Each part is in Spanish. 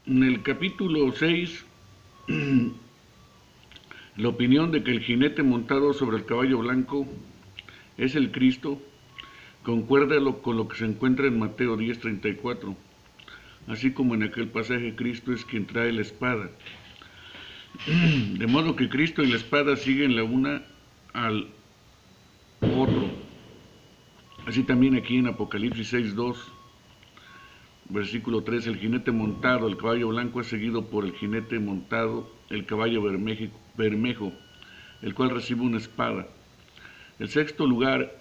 En el capítulo 6, la opinión de que el jinete montado sobre el caballo blanco es el Cristo concuerda con lo que se encuentra en Mateo 10:34, así como en aquel pasaje Cristo es quien trae la espada. De modo que Cristo y la espada siguen la una al otro. Así también aquí en Apocalipsis 6:2, versículo 3, el jinete montado, el caballo blanco es seguido por el jinete montado, el caballo bermejo, el cual recibe una espada. El sexto lugar,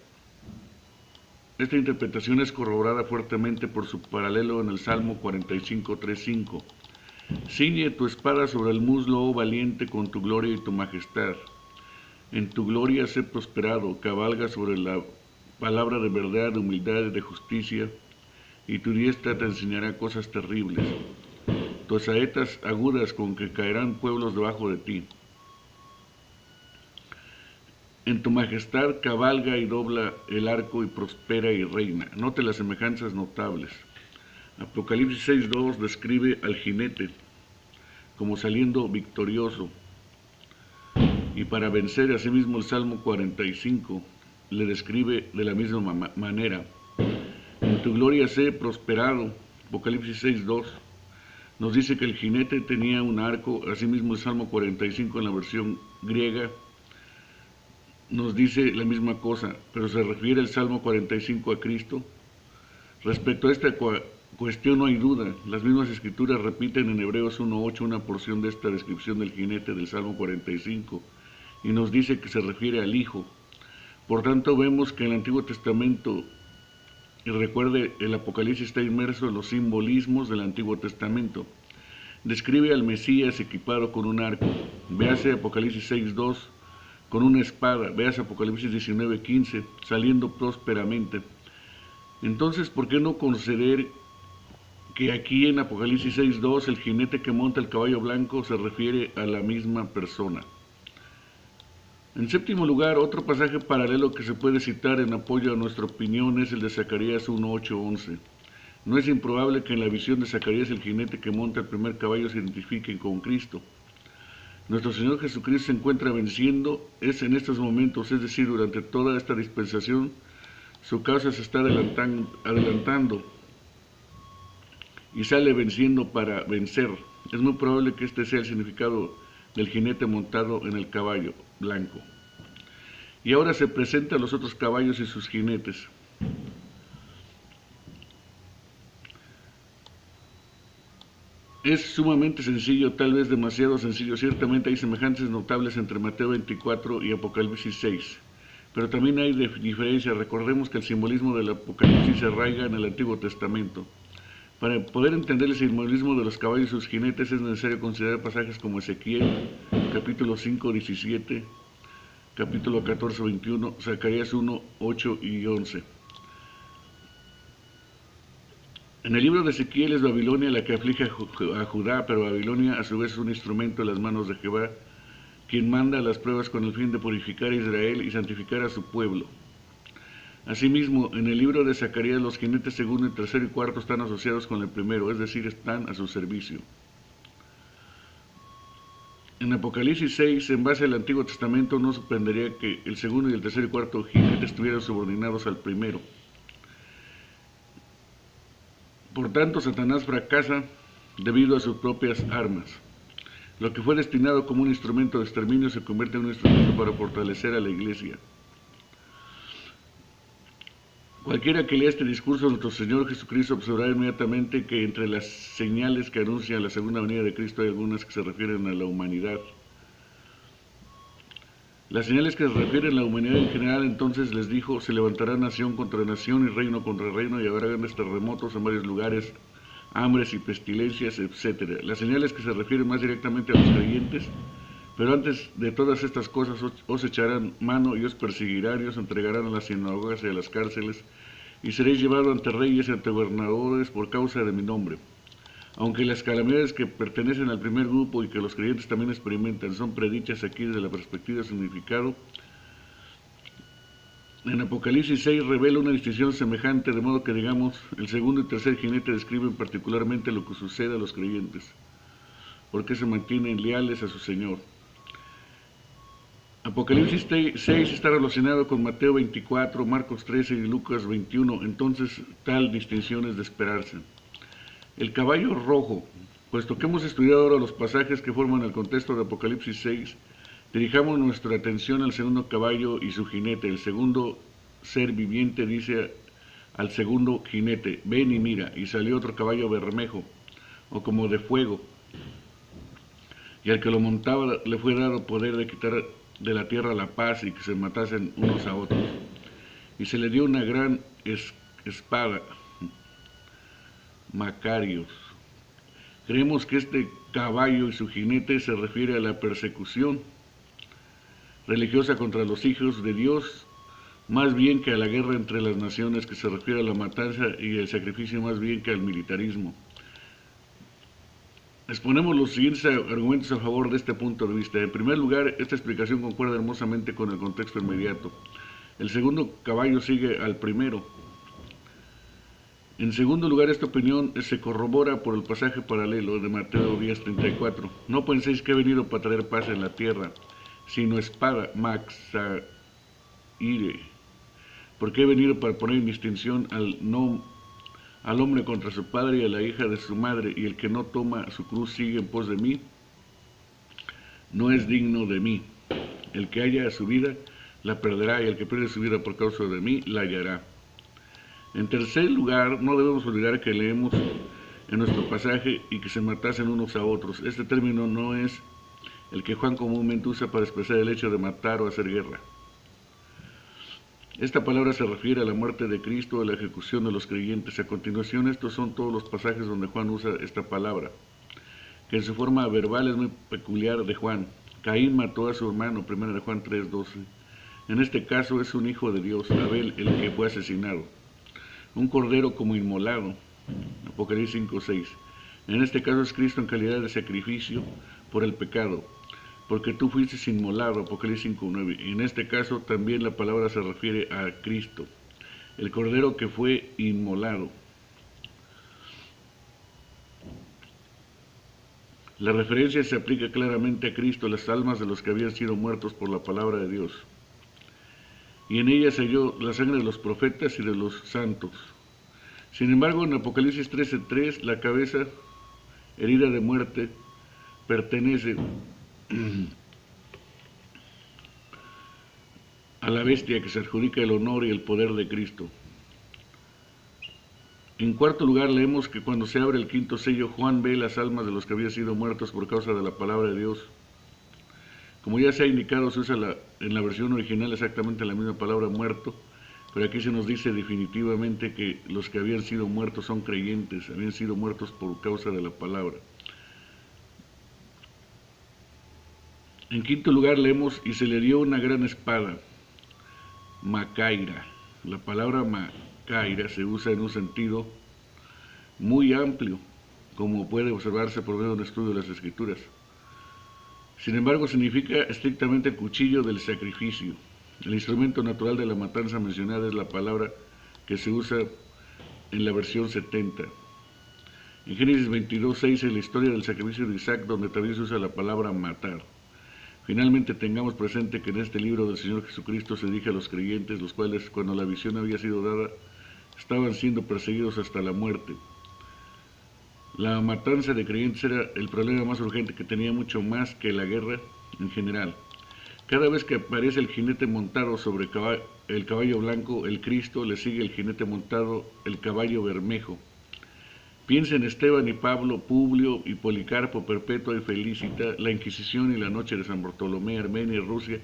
esta interpretación es corroborada fuertemente por su paralelo en el Salmo 45:3-5. Ciñe tu espada sobre el muslo, oh valiente, con tu gloria y tu majestad. En tu gloria sé prosperado, cabalga sobre la palabra de verdad, de humildad y de justicia, y tu diestra te enseñará cosas terribles. Tus saetas agudas con que caerán pueblos debajo de ti. En tu majestad cabalga y dobla el arco y prospera y reina. Note las semejanzas notables. Apocalipsis 6:2 describe al jinete como saliendo victorioso. Y para vencer, asimismo el Salmo 45 le describe de la misma manera. En tu gloria sé prosperado. Apocalipsis 6:2 nos dice que el jinete tenía un arco. Asimismo el Salmo 45 en la versión griega nos dice la misma cosa, pero se refiere el Salmo 45 a Cristo. Respecto a esta cuestión no hay duda. Las mismas escrituras repiten en Hebreos 1:8 una porción de esta descripción del jinete del Salmo 45 y nos dice que se refiere al Hijo. Por tanto vemos que el Antiguo Testamento, y recuerde, el Apocalipsis está inmerso en los simbolismos del Antiguo Testamento. Describe al Mesías equipado con un arco. Véase Apocalipsis 6:2 con una espada. Véase Apocalipsis 19:15 saliendo prósperamente. Entonces, ¿por qué no conceder que aquí en Apocalipsis 6:2 el jinete que monta el caballo blanco se refiere a la misma persona? En séptimo lugar, otro pasaje paralelo que se puede citar en apoyo a nuestra opinión es el de Zacarías 1:8-11. No es improbable que en la visión de Zacarías el jinete que monta el primer caballo se identifique con Cristo. Nuestro Señor Jesucristo se encuentra venciendo, es en estos momentos, es decir, durante toda esta dispensación, su causa se está adelantando y sale venciendo para vencer. Es muy probable que este sea el significado del jinete montado en el caballo blanco. Y ahora se presentan los otros caballos y sus jinetes. Es sumamente sencillo, tal vez demasiado sencillo. Ciertamente hay semejanzas notables entre Mateo 24 y Apocalipsis 6. Pero también hay diferencias. Recordemos que el simbolismo del Apocalipsis se arraiga en el Antiguo Testamento. Para poder entender el simbolismo de los caballos y sus jinetes es necesario considerar pasajes como Ezequiel, capítulo 5:17, capítulo 14:21, Zacarías 1:8-11. En el libro de Ezequiel es Babilonia la que aflige a Judá, pero Babilonia a su vez es un instrumento en las manos de Jehová, quien manda las pruebas con el fin de purificar a Israel y santificar a su pueblo. Asimismo, en el libro de Zacarías los jinetes segundo, tercero y cuarto están asociados con el primero, es decir, están a su servicio. En Apocalipsis 6, en base al Antiguo Testamento, no sorprendería que el segundo y el tercer y cuarto jinete estuvieran subordinados al primero. Por tanto, Satanás fracasa debido a sus propias armas. Lo que fue destinado como un instrumento de exterminio se convierte en un instrumento para fortalecer a la iglesia. Cualquiera que lea este discurso de nuestro Señor Jesucristo observará inmediatamente que entre las señales que anuncian la segunda venida de Cristo hay algunas que se refieren a la humanidad. Las señales que se refieren a la humanidad en general, entonces les dijo, se levantará nación contra nación y reino contra reino y habrá grandes terremotos en varios lugares, hambres y pestilencias, etc. Las señales que se refieren más directamente a los creyentes, pero antes de todas estas cosas os echarán mano y os perseguirán y os entregarán a las sinagogas y a las cárceles y seréis llevados ante reyes y ante gobernadores por causa de mi nombre. Aunque las calamidades que pertenecen al primer grupo y que los creyentes también experimentan son predichas aquí desde la perspectiva del significado, En Apocalipsis 6 revela una distinción semejante, de modo que, digamos, el segundo y tercer jinete describen particularmente lo que sucede a los creyentes, porque se mantienen leales a su Señor. Apocalipsis 6 está relacionado con Mateo 24, Marcos 13 y Lucas 21, entonces tal distinción es de esperarse. El caballo rojo. Puesto que hemos estudiado ahora los pasajes que forman el contexto de Apocalipsis 6, dirijamos nuestra atención al segundo caballo y su jinete. El segundo ser viviente dice al segundo jinete: ven y mira. Y salió otro caballo bermejo, o como de fuego, y al que lo montaba le fue dado poder de quitar de la tierra la paz y que se matasen unos a otros. Y se le dio una gran espada, Macarios. Creemos que este caballo y su jinete se refiere a la persecución religiosa contra los hijos de Dios, más bien que a la guerra entre las naciones, que se refiere a la matanza y el sacrificio más bien que al militarismo. Exponemos los siguientes argumentos a favor de este punto de vista. En primer lugar, esta explicación concuerda hermosamente con el contexto inmediato. El segundo caballo sigue al primero. En segundo lugar, esta opinión se corrobora por el pasaje paralelo de Mateo 10:34. No penséis que he venido para traer paz en la tierra, sino espada, maxaire, porque he venido para poner en distinción al hombre contra su padre y a la hija de su madre, y el que no toma su cruz sigue en pos de mí, no es digno de mí. El que haya su vida, la perderá, y el que pierde su vida por causa de mí, la hallará. En tercer lugar, no debemos olvidar que leemos en nuestro pasaje y que se matasen unos a otros. Este término no es el que Juan comúnmente usa para expresar el hecho de matar o hacer guerra. Esta palabra se refiere a la muerte de Cristo, a la ejecución de los creyentes. A continuación, estos son todos los pasajes donde Juan usa esta palabra, que en su forma verbal es muy peculiar de Juan. Caín mató a su hermano, 1 de Juan 3:12. En este caso es un hijo de Dios, Abel, el que fue asesinado. Un cordero como inmolado, Apocalipsis 5:6. En este caso es Cristo en calidad de sacrificio por el pecado, porque tú fuiste inmolado, Apocalipsis 5:9. Y en este caso también la palabra se refiere a Cristo, el cordero que fue inmolado. La referencia se aplica claramente a Cristo, las almas de los que habían sido muertos por la palabra de Dios. Y en ella se halló la sangre de los profetas y de los santos. Sin embargo, en Apocalipsis 13:3, la cabeza herida de muerte pertenece a la bestia que se adjudica el honor y el poder de Cristo. En cuarto lugar, leemos que cuando se abre el quinto sello, Juan ve las almas de los que habían sido muertos por causa de la palabra de Dios. Como ya se ha indicado, se usa en la versión original exactamente la misma palabra muerto, pero aquí se nos dice definitivamente que los que habían sido muertos son creyentes, habían sido muertos por causa de la palabra. En quinto lugar leemos, y se le dio una gran espada, Macaira. La palabra Macaira se usa en un sentido muy amplio, como puede observarse por medio de un estudio de las Escrituras. Sin embargo, significa estrictamente el cuchillo del sacrificio. El instrumento natural de la matanza mencionada es la palabra que se usa en la versión 70. En Génesis 22:6 es la historia del sacrificio de Isaac, donde también se usa la palabra matar. Finalmente, tengamos presente que en este libro del Señor Jesucristo se dirige a los creyentes, los cuales, cuando la visión había sido dada, estaban siendo perseguidos hasta la muerte. La matanza de creyentes era el problema más urgente que tenía, mucho más que la guerra en general. Cada vez que aparece el jinete montado sobre el caballo blanco, el Cristo, le sigue el jinete montado, el caballo bermejo. Piensa en Esteban y Pablo, Publio y Policarpo, Perpetua y Felicita, la Inquisición y la noche de San Bartolomé, Armenia y Rusia,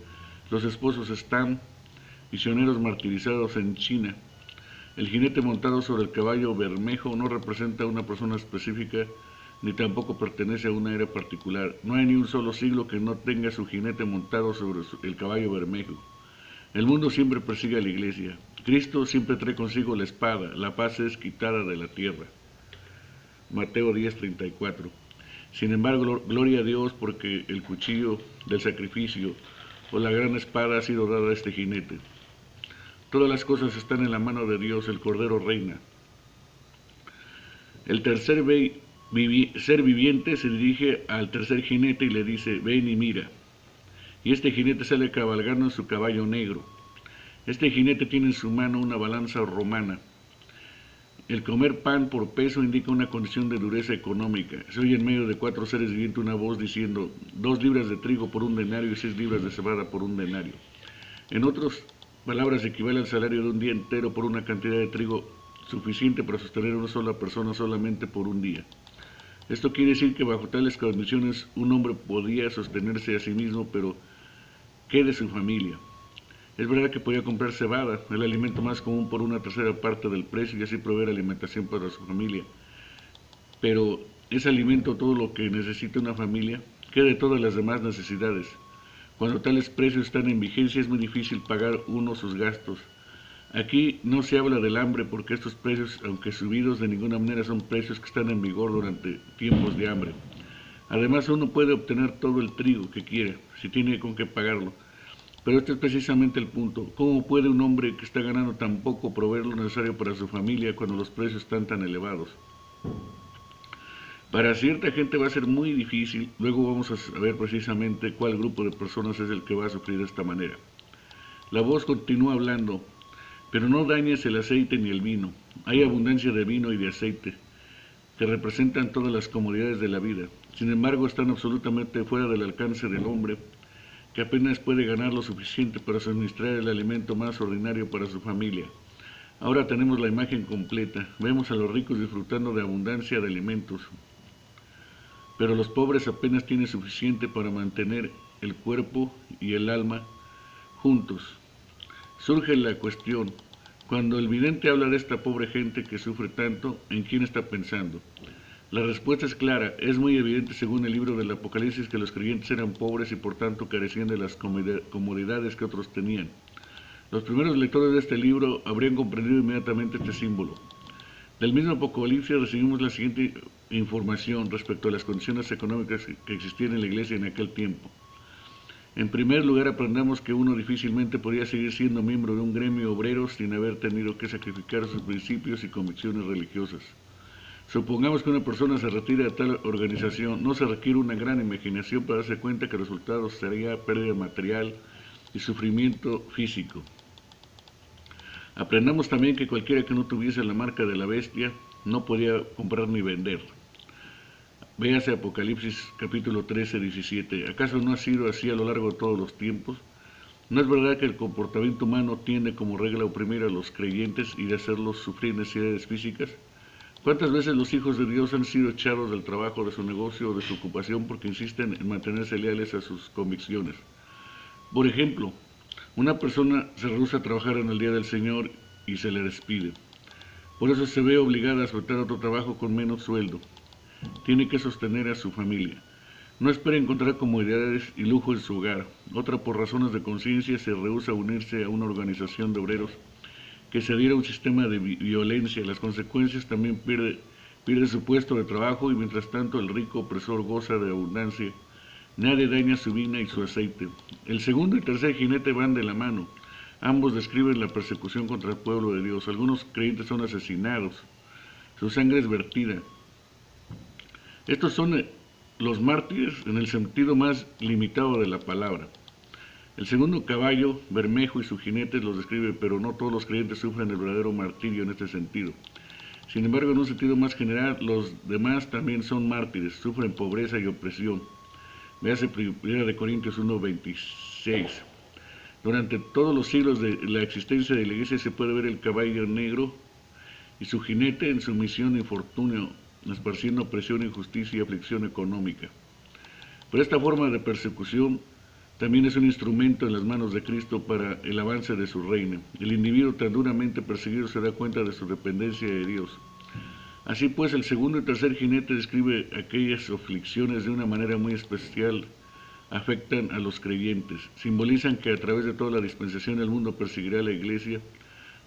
los esposos Stam, misioneros martirizados en China. El jinete montado sobre el caballo bermejo no representa a una persona específica, ni tampoco pertenece a una era particular. No hay ni un solo siglo que no tenga su jinete montado sobre el caballo bermejo. El mundo siempre persigue a la iglesia. Cristo siempre trae consigo la espada. La paz es quitada de la tierra. Mateo 10:34. Sin embargo, gloria a Dios porque el cuchillo del sacrificio o la gran espada ha sido dada a este jinete. Todas las cosas están en la mano de Dios, el Cordero reina. El tercer ser viviente se dirige al tercer jinete y le dice, ven y mira. Y este jinete sale cabalgando en su caballo negro. Este jinete tiene en su mano una balanza romana. El comer pan por peso indica una condición de dureza económica. Se oye en medio de 4 seres vivientes una voz diciendo, 2 libras de trigo por 1 denario y 6 libras de cebada por 1 denario. En otras palabras, equivale al salario de un día entero por una cantidad de trigo suficiente para sostener a una sola persona solamente por un día. Esto quiere decir que bajo tales condiciones un hombre podía sostenerse a sí mismo, pero ¿qué de su familia? Es verdad que podía comprar cebada, el alimento más común, por 1/3 parte del precio y así proveer alimentación para su familia. Pero ¿es alimento todo lo que necesita una familia? ¿Qué de todas las demás necesidades? Cuando tales precios están en vigencia es muy difícil pagar uno sus gastos. Aquí no se habla del hambre porque estos precios, aunque subidos, de ninguna manera son precios que están en vigor durante tiempos de hambre. Además, uno puede obtener todo el trigo que quiere, si tiene con qué pagarlo. Pero este es precisamente el punto. ¿Cómo puede un hombre que está ganando tan poco proveer lo necesario para su familia cuando los precios están tan elevados? Para cierta gente va a ser muy difícil. Luego vamos a saber precisamente cuál grupo de personas es el que va a sufrir de esta manera. La voz continúa hablando, pero no dañes el aceite ni el vino. Hay abundancia de vino y de aceite, que representan todas las comodidades de la vida. Sin embargo, están absolutamente fuera del alcance del hombre, que apenas puede ganar lo suficiente para suministrar el alimento más ordinario para su familia. Ahora tenemos la imagen completa. Vemos a los ricos disfrutando de abundancia de alimentos, pero los pobres apenas tienen suficiente para mantener el cuerpo y el alma juntos. Surge la cuestión, cuando el vidente habla de esta pobre gente que sufre tanto, ¿en quién está pensando? La respuesta es clara. Es muy evidente según el libro del Apocalipsis que los creyentes eran pobres y por tanto carecían de las comodidades que otros tenían. Los primeros lectores de este libro habrían comprendido inmediatamente este símbolo. Del mismo Apocalipsis recibimos la siguiente información respecto a las condiciones económicas que existían en la iglesia en aquel tiempo. En primer lugar, aprendamos que uno difícilmente podía seguir siendo miembro de un gremio obrero sin haber tenido que sacrificar sus principios y convicciones religiosas. Supongamos que una persona se retira de tal organización, no se requiere una gran imaginación para darse cuenta que el resultado sería pérdida material y sufrimiento físico. Aprendamos también que cualquiera que no tuviese la marca de la bestia no podía comprar ni vender. Véase Apocalipsis capítulo 13, 17. ¿Acaso no ha sido así a lo largo de todos los tiempos? ¿No es verdad que el comportamiento humano tiende como regla a oprimir a los creyentes y de hacerlos sufrir necesidades físicas? ¿Cuántas veces los hijos de Dios han sido echados del trabajo, de su negocio o de su ocupación porque insisten en mantenerse leales a sus convicciones? Por ejemplo, una persona se rehúsa a trabajar en el día del Señor y se le despide. Por eso se ve obligada a soltar otro trabajo con menos sueldo. Tiene que sostener a su familia. No espera encontrar comodidades y lujo en su hogar. Otra, por razones de conciencia, se rehúsa a unirse a una organización de obreros que se adhiera a un sistema de violencia. Las consecuencias también pierde su puesto de trabajo y mientras tanto el rico opresor goza de abundancia. Nadie daña su vino y su aceite. El segundo y tercer jinete van de la mano. Ambos describen la persecución contra el pueblo de Dios. Algunos creyentes son asesinados. Su sangre es vertida. Estos son los mártires en el sentido más limitado de la palabra. El segundo caballo, Bermejo y su jinete los describe, pero no todos los creyentes sufren el verdadero martirio en este sentido. Sin embargo, en un sentido más general, los demás también son mártires, sufren pobreza y opresión. Véase 1 Corintios 1:26. Durante todos los siglos de la existencia de la iglesia se puede ver el caballo negro y su jinete en sumisión e infortunio, esparciendo opresión, injusticia y aflicción económica. Pero esta forma de persecución también es un instrumento en las manos de Cristo para el avance de su reino. El individuo tan duramente perseguido se da cuenta de su dependencia de Dios. Así pues, el segundo y tercer jinete describe aquellas aflicciones de una manera muy especial, afectan a los creyentes, simbolizan que a través de toda la dispensación el mundo perseguirá a la iglesia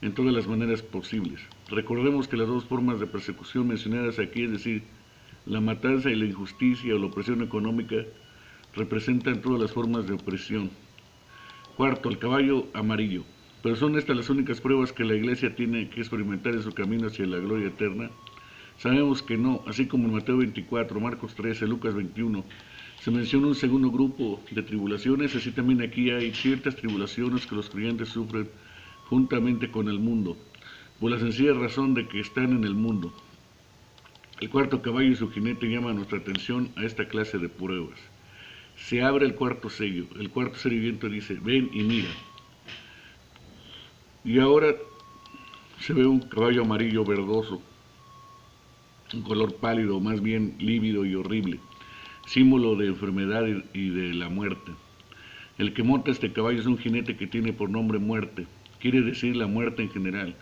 en todas las maneras posibles. Recordemos que las dos formas de persecución mencionadas aquí, es decir, la matanza y la injusticia o la opresión económica, representan todas las formas de opresión. Cuarto, el caballo amarillo. Pero son estas las únicas pruebas que la Iglesia tiene que experimentar en su camino hacia la gloria eterna. Sabemos que no, así como en Mateo 24, Marcos 13, Lucas 21, se menciona un segundo grupo de tribulaciones, así también aquí hay ciertas tribulaciones que los creyentes sufren juntamente con el mundo, por la sencilla razón de que están en el mundo. El cuarto caballo y su jinete llaman nuestra atención a esta clase de pruebas. Se abre el cuarto sello viento dice, ven y mira. Y ahora se ve un caballo amarillo verdoso, un color pálido, más bien lívido y horrible, símbolo de enfermedad y de la muerte. El que monta este caballo es un jinete que tiene por nombre muerte, quiere decir la muerte en general.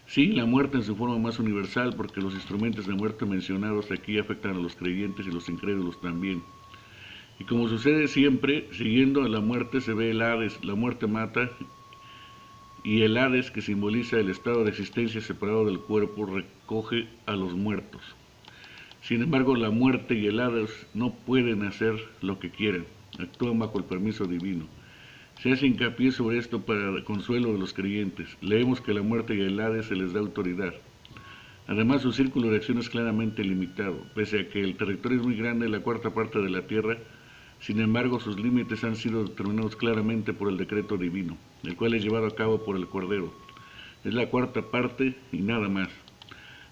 Sí, la muerte en su forma más universal, porque los instrumentos de muerte mencionados aquí afectan a los creyentes y los incrédulos también. Y como sucede siempre, siguiendo a la muerte se ve el Hades, la muerte mata, y el Hades, que simboliza el estado de existencia separado del cuerpo, recoge a los muertos. Sin embargo, la muerte y el Hades no pueden hacer lo que quieren, actúan bajo el permiso divino. Se hace hincapié sobre esto para el consuelo de los creyentes. Leemos que a la muerte y el Hades se les da autoridad. Además, su círculo de acción es claramente limitado. Pese a que el territorio es muy grande, la cuarta parte de la tierra, sin embargo, sus límites han sido determinados claramente por el decreto divino, el cual es llevado a cabo por el Cordero. Es la cuarta parte y nada más.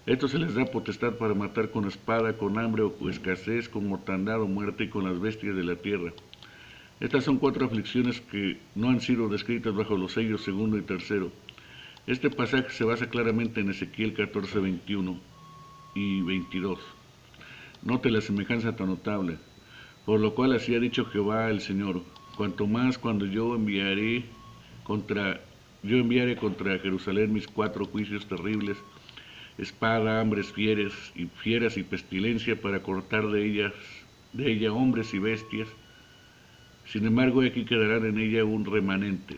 Esto se les da potestad para matar con espada, con hambre o escasez, con mortandad o muerte y con las bestias de la tierra. Estas son 4 aflicciones que no han sido descritas bajo los sellos segundo y tercero. Este pasaje se basa claramente en Ezequiel 14, 21 y 22. Note la semejanza tan notable. Por lo cual así ha dicho Jehová el Señor, cuanto más cuando yo enviaré contra Jerusalén mis 4 juicios terribles, espada, hambres, fieras y pestilencia, para cortar de ella hombres y bestias. Sin embargo, aquí quedarán en ella un remanente.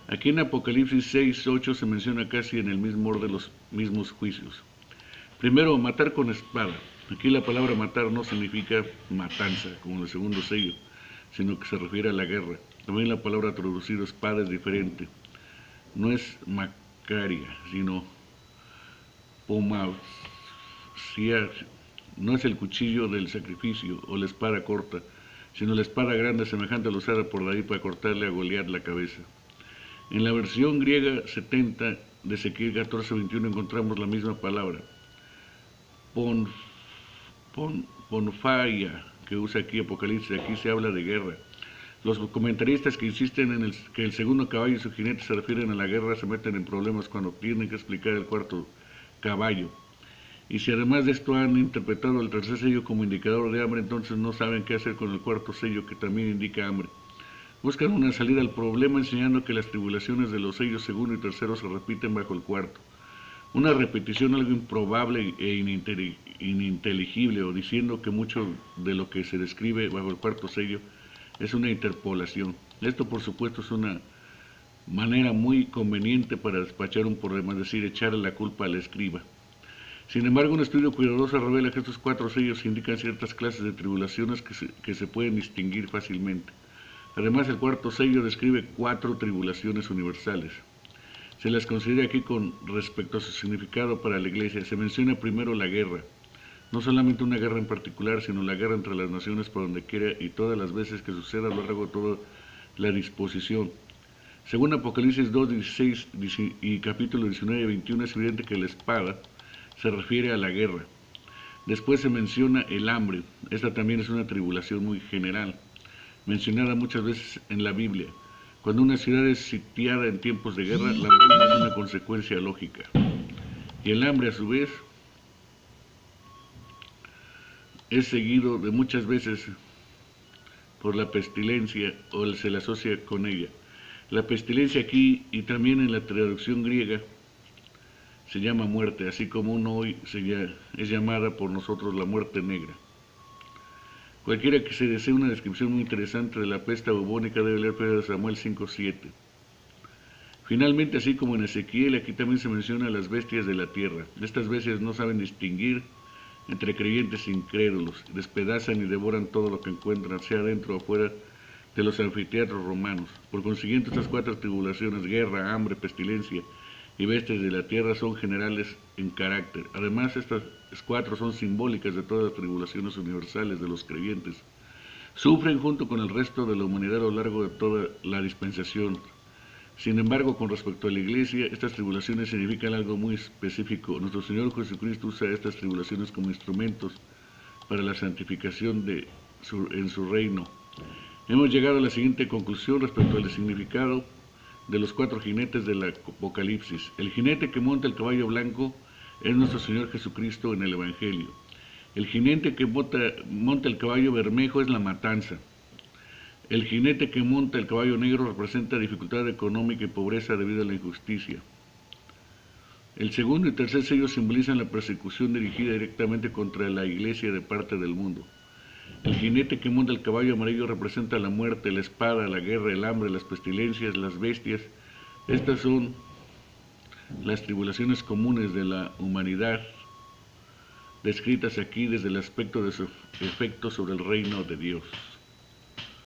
Aquí en Apocalipsis 6, 8 se menciona casi en el mismo orden los mismos juicios. Primero, matar con espada. Aquí la palabra matar no significa matanza, como en el segundo sello, sino que se refiere a la guerra. También la palabra traducida espada es diferente. No es macaria, sino pomausia. No es el cuchillo del sacrificio o la espada corta, sino la espada grande semejante a la usada por David para cortarle a Goliat la cabeza. En la versión griega 70 de Ezequiel 14, 21 encontramos la misma palabra. Ponfaia, que usa aquí Apocalipsis, aquí se habla de guerra. Los comentaristas que insisten en que el segundo caballo y su jinete se refieren a la guerra se meten en problemas cuando tienen que explicar el cuarto caballo. Y si además de esto han interpretado el tercer sello como indicador de hambre, entonces no saben qué hacer con el cuarto sello, que también indica hambre. Buscan una salida al problema enseñando que las tribulaciones de los sellos segundo y tercero se repiten bajo el cuarto. Una repetición algo improbable e ininteligible, o diciendo que mucho de lo que se describe bajo el cuarto sello es una interpolación. Esto, por supuesto, es una manera muy conveniente para despachar un problema, es decir, echarle la culpa al escriba. Sin embargo, un estudio cuidadoso revela que estos 4 sellos indican ciertas clases de tribulaciones que se pueden distinguir fácilmente. Además, el cuarto sello describe 4 tribulaciones universales. Se las considera aquí con respecto a su significado para la Iglesia. Se menciona primero la guerra, no solamente una guerra en particular, sino la guerra entre las naciones por donde quiera y todas las veces que suceda a lo largo de toda la disposición. Según Apocalipsis 2, 16 y capítulo 19 y 21 es evidente que la espada se refiere a la guerra. Después se menciona el hambre. Esta también es una tribulación muy general, mencionada muchas veces en la Biblia. Cuando una ciudad es sitiada en tiempos de guerra, la hambruna es una consecuencia lógica. Y el hambre, a su vez, es seguido de muchas veces por la pestilencia, o se le asocia con ella. La pestilencia aquí y también en la traducción griega se llama muerte, así como hoy es llamada por nosotros la muerte negra. Cualquiera que se desee una descripción muy interesante de la peste bubónica debe leer 1 Samuel 5:7. Finalmente, así como en Ezequiel, aquí también se menciona las bestias de la tierra. Estas bestias no saben distinguir entre creyentes e incrédulos, despedazan y devoran todo lo que encuentran, sea dentro o fuera de los anfiteatros romanos. Por consiguiente, estas 4 tribulaciones, guerra, hambre, pestilencia y bestias de la tierra, son generales en carácter. Además, estas 4 son simbólicas de todas las tribulaciones universales de los creyentes. Sufren junto con el resto de la humanidad a lo largo de toda la dispensación. Sin embargo, con respecto a la Iglesia, estas tribulaciones significan algo muy específico. Nuestro Señor Jesucristo usa estas tribulaciones como instrumentos para la santificación en su reino. Hemos llegado a la siguiente conclusión respecto al significado de los 4 jinetes del Apocalipsis. El jinete que monta el caballo blanco es nuestro Señor Jesucristo en el Evangelio. El jinete que monta el caballo bermejo es la matanza. El jinete que monta el caballo negro representa dificultad económica y pobreza debido a la injusticia. El segundo y tercer sello simbolizan la persecución dirigida directamente contra la Iglesia de parte del mundo. El jinete que monta el caballo amarillo representa la muerte, la espada, la guerra, el hambre, las pestilencias, las bestias. Estas son las tribulaciones comunes de la humanidad, descritas aquí desde el aspecto de su efecto sobre el reino de Dios.